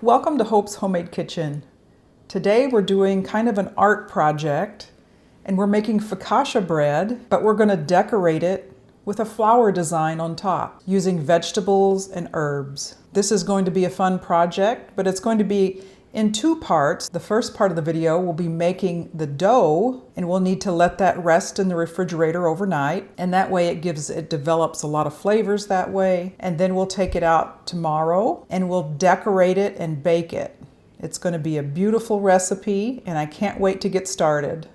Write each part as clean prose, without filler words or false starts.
Welcome to Hope's Homemade Kitchen. Today we're doing kind of an art project and we're making focaccia bread, but we're going to decorate it with a flower design on top using vegetables and herbs. This is going to be a fun project, but it's going to be in two parts. The first part of the video will be making the dough, and we'll need to let that rest in the refrigerator overnight, and that way it develops a lot of flavors that way. And then we'll take it out tomorrow and we'll decorate it and bake it. It's going to be a beautiful recipe and I can't wait to get started.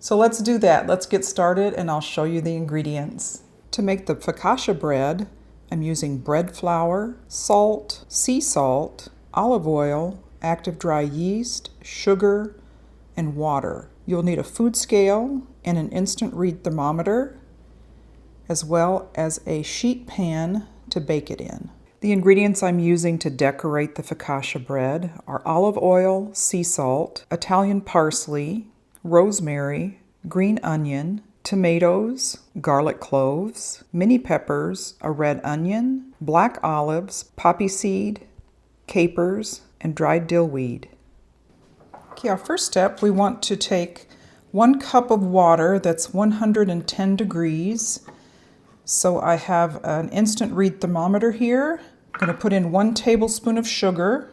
So let's do that. Let's get started and I'll show you the ingredients. To make the focaccia bread, I'm using bread flour, salt, sea salt, olive oil, active dry yeast, sugar, and water. You'll need a food scale and an instant read thermometer, as well as a sheet pan to bake it in. The ingredients I'm using to decorate the focaccia bread are olive oil, sea salt, Italian parsley, rosemary, green onion, tomatoes, garlic cloves, mini peppers, a red onion, black olives, poppy seed, capers, and dried dill weed. Okay, our first step, we want to take 1 cup of water that's 110 degrees. So I have an instant read thermometer here. I'm going to put in 1 tablespoon of sugar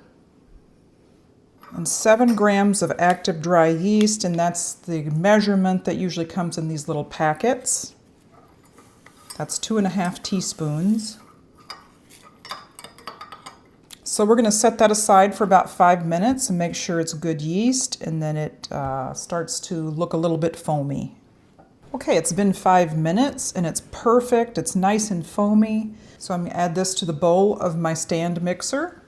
and 7 grams of active dry yeast, and that's the measurement that usually comes in these little packets. That's 2.5 teaspoons. So we're going to set that aside for about 5 minutes and make sure it's good yeast, and then it starts to look a little bit foamy. Okay, it's been 5 minutes and it's perfect. It's nice and foamy. So I'm going to add this to the bowl of my stand mixer.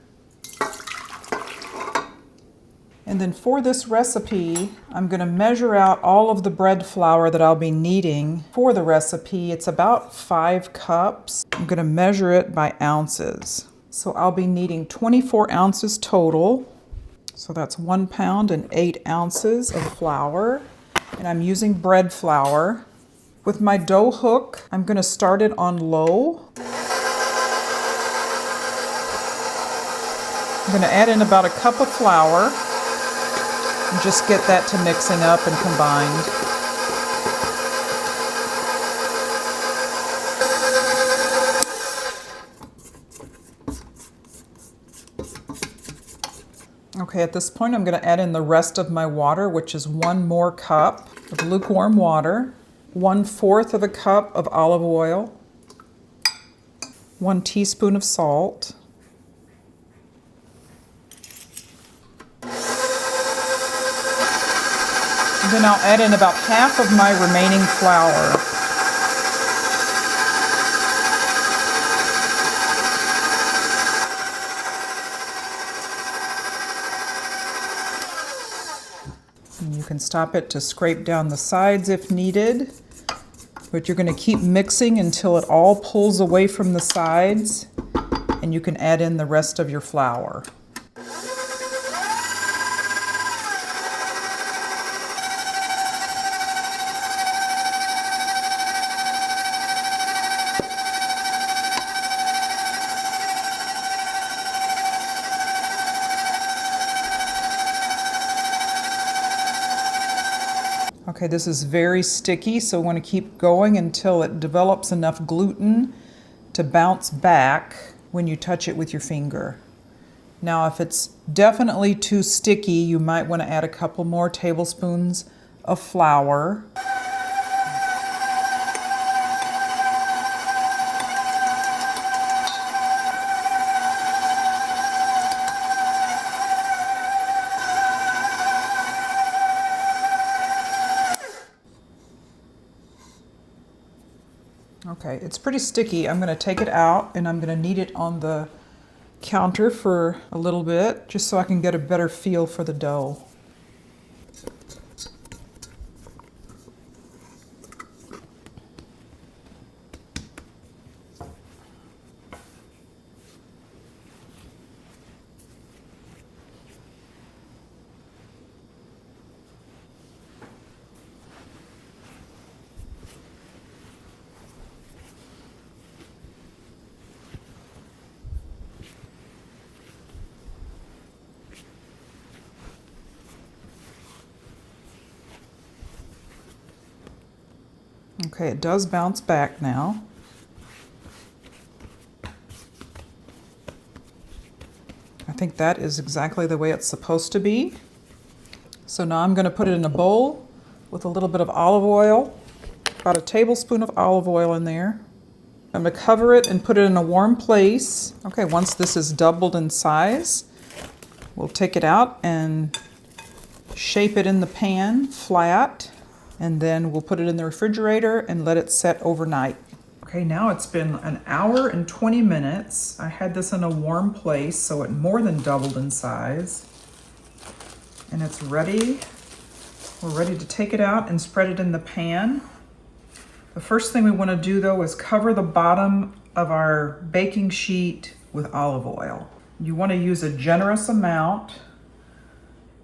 And then for this recipe, I'm going to measure out all of the bread flour that I'll be needing for the recipe. It's about 5 cups. I'm going to measure it by ounces. So I'll be needing 24 ounces total. So that's 1 pound and 8 ounces of flour. And I'm using bread flour. With my dough hook, I'm going to start it on low. I'm going to add in about a cup of flour and just get that to mixing up and combined. Okay, at this point I'm going to add in the rest of my water, which is 1 more cup of lukewarm water, 1/4 of a cup of olive oil, 1 teaspoon of salt, and then I'll add in about half of my remaining flour. You can stop it to scrape down the sides if needed, but you're going to keep mixing until it all pulls away from the sides, and you can add in the rest of your flour. Okay, this is very sticky, so we want to keep going until it develops enough gluten to bounce back when you touch it with your finger. Now, if it's definitely too sticky, you might want to add a couple more tablespoons of flour. Okay, it's pretty sticky. I'm going to take it out and I'm going to knead it on the counter for a little bit, just so I can get a better feel for the dough. Okay, it does bounce back now. I think that is exactly the way it's supposed to be. So now I'm going to put it in a bowl with a little bit of olive oil, about a tablespoon of olive oil in there. I'm going to cover it and put it in a warm place. Okay, once this is doubled in size, we'll take it out and shape it in the pan flat, and then we'll put it in the refrigerator and let it set overnight. Okay, now it's been an hour and 20 minutes. I had this in a warm place, so it more than doubled in size. And it's ready. We're ready to take it out and spread it in the pan. The first thing we want to do though is cover the bottom of our baking sheet with olive oil. You want to use a generous amount,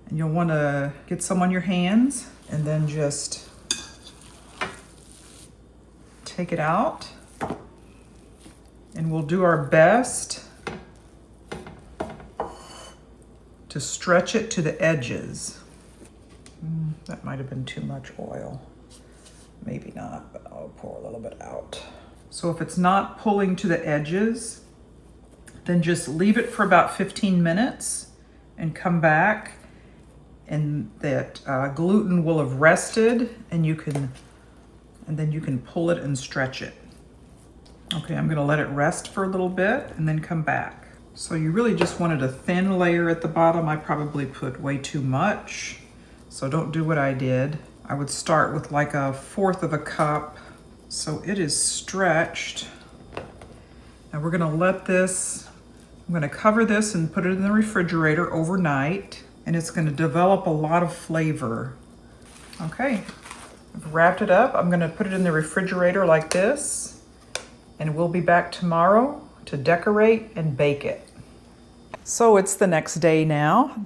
and you'll want to get some on your hands and then just take it out. And we'll do our best to stretch it to the edges. That might have been too much oil. Maybe not, but I'll pour a little bit out. So if it's not pulling to the edges, then just leave it for about 15 minutes and come back, and that gluten will have rested, and then you can pull it and stretch it. Okay, I'm gonna let it rest for a little bit and then come back. So you really just wanted a thin layer at the bottom. I probably put way too much, so don't do what I did. I would start with like 1/4 of a cup. So it is stretched. Now we're gonna let this, I'm gonna cover this and put it in the refrigerator overnight, and it's gonna develop a lot of flavor. Okay, I've wrapped it up. I'm gonna put it in the refrigerator like this, and we'll be back tomorrow to decorate and bake it. So it's the next day now.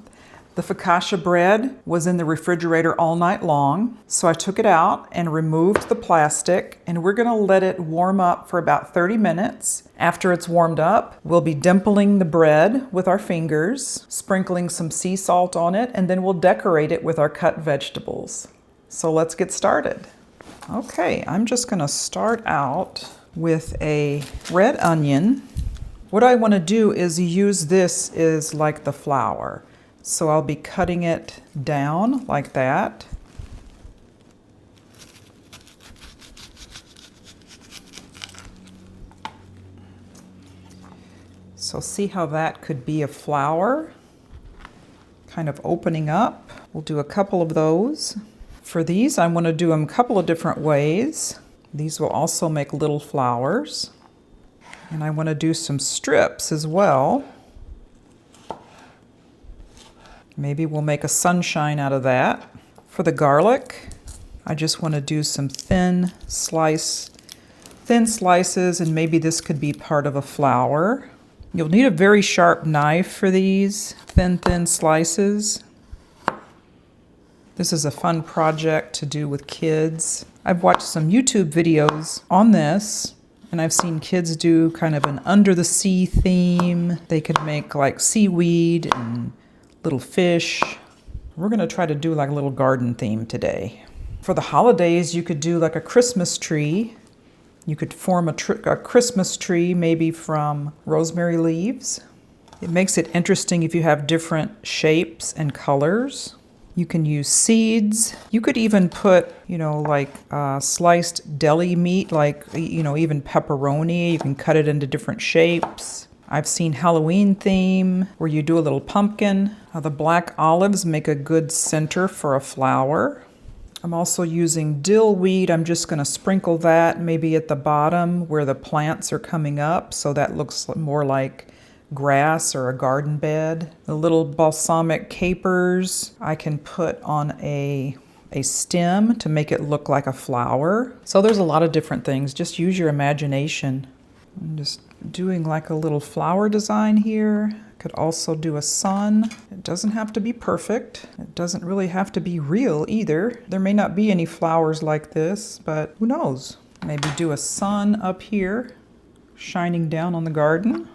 The focaccia bread was in the refrigerator all night long, so I took it out and removed the plastic, and we're gonna let it warm up for about 30 minutes. After it's warmed up, we'll be dimpling the bread with our fingers, sprinkling some sea salt on it, and then we'll decorate it with our cut vegetables. So let's get started. Okay, I'm just gonna start out with a red onion. What I want to do is use this as like the flour. So I'll be cutting it down like that. So see how that could be a flower, kind of opening up. We'll do a couple of those. For these, I want to do them a couple of different ways. These will also make little flowers. And I want to do some strips as well. Maybe we'll make a sunshine out of that. For the garlic, I just want to do some thin slices, and maybe this could be part of a flower. You'll need a very sharp knife for these thin slices. This is a fun project to do with kids. I've watched some YouTube videos on this, and I've seen kids do kind of an under the sea theme. They could make like seaweed and little fish. We're gonna try to do like a little garden theme today. For the holidays, you could do like a Christmas tree. You could form a Christmas tree maybe from rosemary leaves. It makes it interesting if you have different shapes and colors. You can use seeds. You could even put, like sliced deli meat, like, even pepperoni. You can cut it into different shapes. I've seen Halloween theme where you do a little pumpkin. The black olives make a good center for a flower. I'm also using dill weed. I'm just going to sprinkle that maybe at the bottom where the plants are coming up, so that looks more like grass or a garden bed. The little balsamic capers I can put on a stem to make it look like a flower. So there's a lot of different things. Just use your imagination. I'm just doing like a little flower design here. Could also do a sun. It doesn't have to be perfect. It doesn't really have to be real either. There may not be any flowers like this, but who knows? Maybe do a sun up here, shining down on the garden.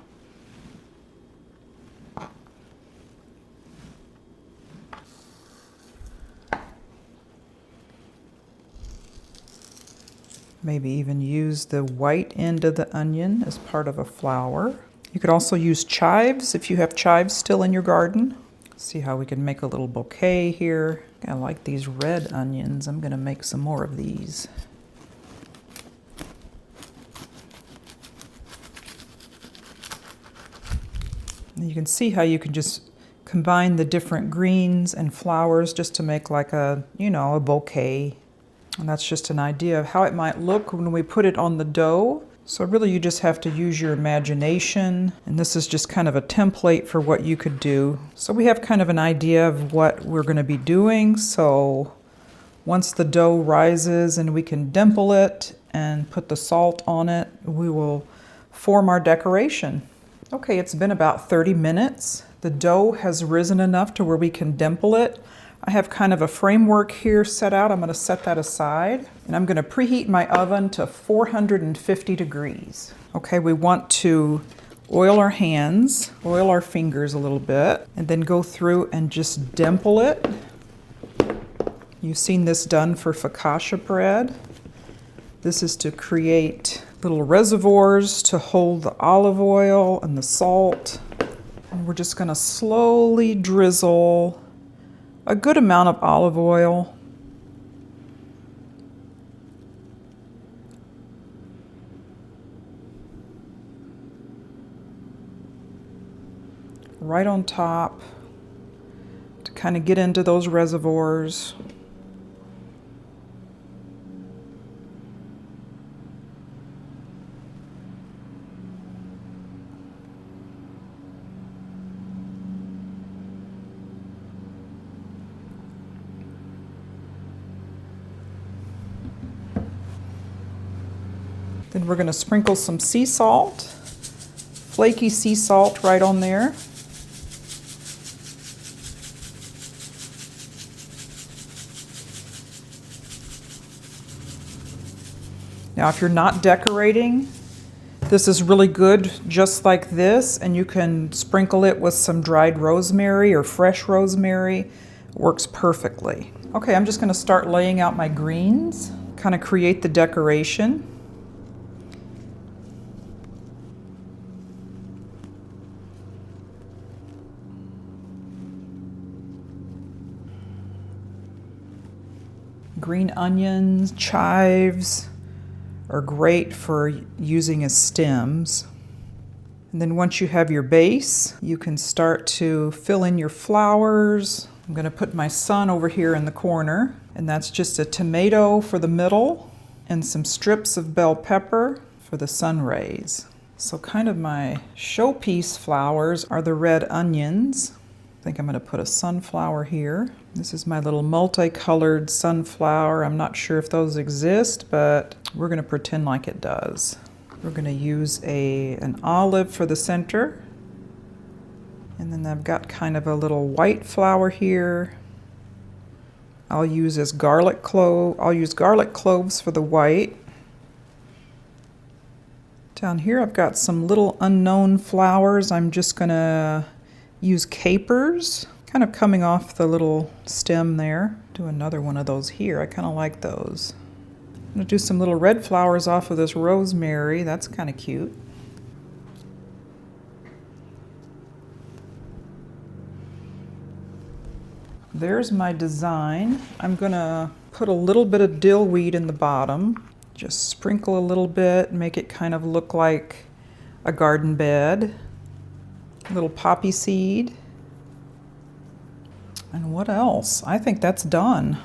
Maybe even use the white end of the onion as part of a flower. You could also use chives if you have chives still in your garden. See how we can make a little bouquet here. I like these red onions. I'm gonna make some more of these. And you can see how you can just combine the different greens and flowers just to make like a, a bouquet. And that's just an idea of how it might look when we put it on the dough. So really you just have to use your imagination. And this is just kind of a template for what you could do. So we have kind of an idea of what we're going to be doing. So once the dough rises and we can dimple it and put the salt on it, we will form our decoration. Okay, it's been about 30 minutes. The dough has risen enough to where we can dimple it. I have kind of a framework here set out. I'm going to set that aside. And I'm going to preheat my oven to 450 degrees. Okay, we want to oil our hands, oil our fingers a little bit, and then go through and just dimple it. You've seen this done for focaccia bread. This is to create little reservoirs to hold the olive oil and the salt. And we're just going to slowly drizzle a good amount of olive oil. Right on top to kind of get into those reservoirs. Then we're going to sprinkle some sea salt, flaky sea salt right on there. Now, if you're not decorating, this is really good just like this, and you can sprinkle it with some dried rosemary or fresh rosemary. It works perfectly. Okay, I'm just going to start laying out my greens, kind of create the decoration. Green onions, chives are great for using as stems. And then once you have your base, you can start to fill in your flowers. I'm going to put my sun over here in the corner, and that's just a tomato for the middle and some strips of bell pepper for the sun rays. So kind of my showpiece flowers are the red onions. I think I'm going to put a sunflower here. This is my little multicolored sunflower. I'm not sure if those exist, but we're going to pretend like it does. We're going to use an olive for the center. And then I've got kind of a little white flower here. I'll use garlic cloves for the white. Down here I've got some little unknown flowers. I'm just going to use capers, kind of coming off the little stem there. Do another one of those here. I kind of like those. I'm going to do some little red flowers off of this rosemary. That's kind of cute. There's my design. I'm going to put a little bit of dill weed in the bottom. Just sprinkle a little bit, make it kind of look like a garden bed. A little poppy seed. And what else? I think that's done.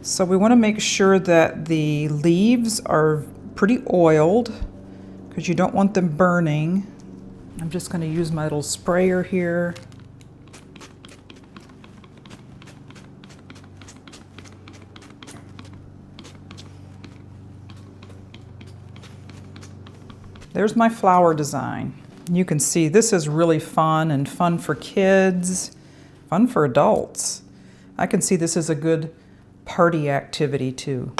So we want to make sure that the leaves are pretty oiled because you don't want them burning. I'm just going to use my little sprayer here. There's my flower design. You can see this is really fun, and fun for kids, fun for adults. I can see this is a good party activity too.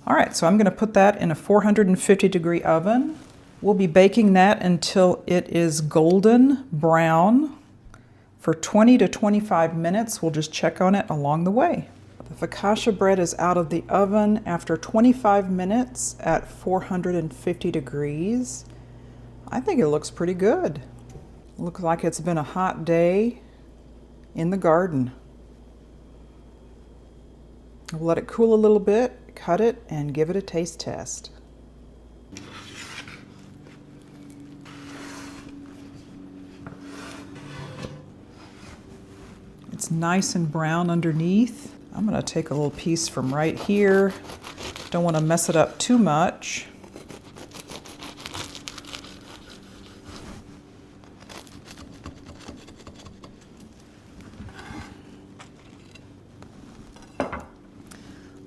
All right, so I'm going to put that in a 450 degree oven. We'll be baking that until it is golden brown for 20 to 25 minutes. We'll just check on it along the way. The focaccia bread is out of the oven after 25 minutes at 450 degrees. I think it looks pretty good. Looks like it's been a hot day in the garden. We'll let it cool a little bit, cut it, and give it a taste test. It's nice and brown underneath. I'm going to take a little piece from right here. Don't want to mess it up too much.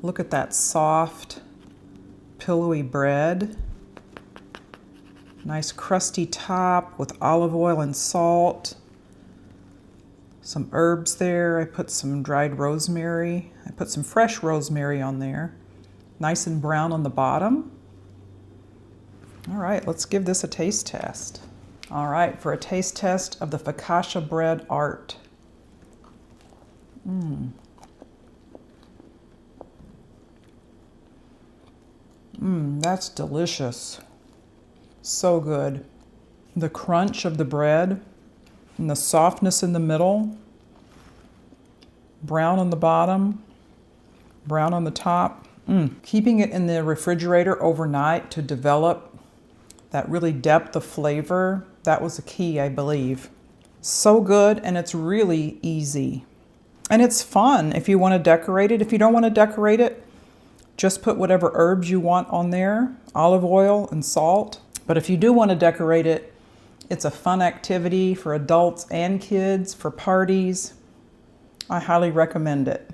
Look at that soft, pillowy bread. Nice crusty top with olive oil and salt. Some herbs there. I put some dried rosemary. I put some fresh rosemary on there. Nice and brown on the bottom. All right, let's give this a taste test. All right, for a taste test of the focaccia bread art. That's delicious. So good. The crunch of the bread and the softness in the middle. Brown on the bottom, brown on the top. Keeping it in the refrigerator overnight to develop that really depth of flavor, that was a key, I believe. So good, and it's really easy. And it's fun if you want to decorate it. If you don't want to decorate it, just put whatever herbs you want on there, olive oil and salt. But if you do want to decorate it, it's a fun activity for adults and kids, for parties. I highly recommend it.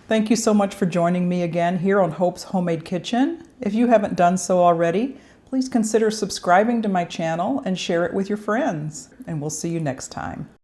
Thank you so much for joining me again here on Hope's Homemade Kitchen. If you haven't done so already, please consider subscribing to my channel and share it with your friends. And we'll see you next time.